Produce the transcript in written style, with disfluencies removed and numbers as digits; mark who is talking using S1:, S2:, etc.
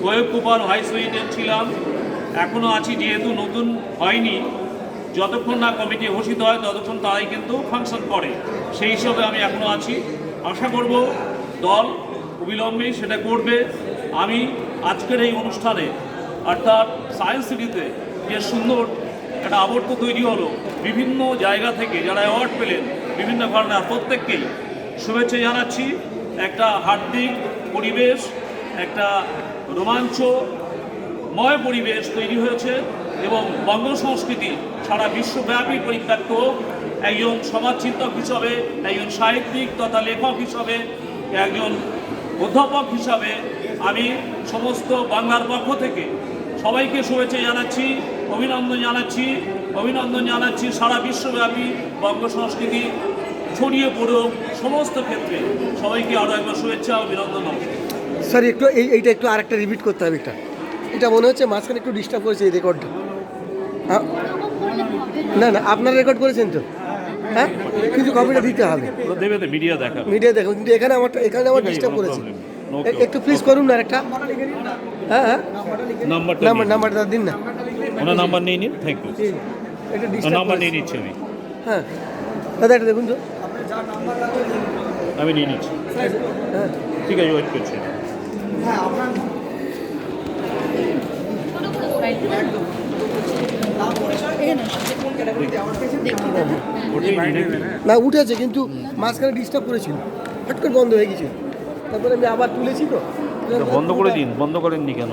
S1: গোয়েবকুপার vice president ছিলাম, এখনও আছি। যেহেতু নতুন হয়নি, যতক্ষণ না কমিটি ঘোষিত হয় ততক্ষণ তারাই কিন্তু ফাংশন করে, সেই হিসাবে আমি এখনও আছি। আশা করব দল অবিলম্বেই সেটা করবে। আমি আজকের এই অনুষ্ঠানে অর্থাৎ সায়েন্স সিটিতে যে সুন্দর একটা আবর্ত তৈরি হলো, বিভিন্ন জায়গা থেকে যারা অ্যাওয়ার্ড পেলেন বিভিন্ন কারণে, প্রত্যেককেই শুভেচ্ছা জানাচ্ছি। একটা হার্দিক পরিবেশ, একটা রোমাঞ্চময় পরিবেশ তৈরি হয়েছে এবং বঙ্গ সংস্কৃতি সারা বিশ্বব্যাপী পরিখ্যাত হোক। একজন সমাজচিন্তক হিসাবে, একজন সাহিত্যিক তথা লেখক হিসাবে, একজন অধ্যাপক হিসাবে আমি সমস্ত বাংলার পক্ষ থেকে সবাইকে শুভেচ্ছা জানাচ্ছি, অভিনন্দন জানাচ্ছি। সারা বিশ্বব্যাপী বঙ্গ সংস্কৃতি ছড়িয়ে পড়ুক সমস্ত ক্ষেত্রে। সবাইকে আরও একবার শুভেচ্ছা, অভিনন্দন।
S2: স্যার একটু এইটা একটু আরেকটা রিপিট করতে হবে। এটা মনে হচ্ছে মাঝখানে একটু ডিস্টার্ব করেছে এই রেকর্ডটা। হ্যাঁ, না আপনারা রেকর্ড করেছেন তো? হ্যাঁ, কিন্তু কপিটা দিতে হবে।
S1: মিডিয়া
S2: দেখো, কিন্তু এখানে আমার ডিস্টার্ব করেছে। একটু প্লিজ করুন না একটা। হ্যাঁ, নাম্বারটা দিন না।
S1: ওনার নাম্বার নিয়ে নিন। Thank you.
S2: এটা
S1: নাম্বার নিয়ে নিচ্ছি আমি।
S2: হ্যাঁ দাদা, এটা দেখুন তো।
S1: আমি নিয়ে নিচ্ছি।
S2: হ্যাঁ
S1: ঠিক আছে, ওয়েট করছি।
S2: না উঠেছে, কিন্তু মাঝখানে ডিস্টার্ব করেছিল, হট করে বন্ধ হয়ে গেছিল। তারপরে আমি আবার তুলেছি তো।
S1: বন্ধ করে দিন। বন্ধ করেননি কেন?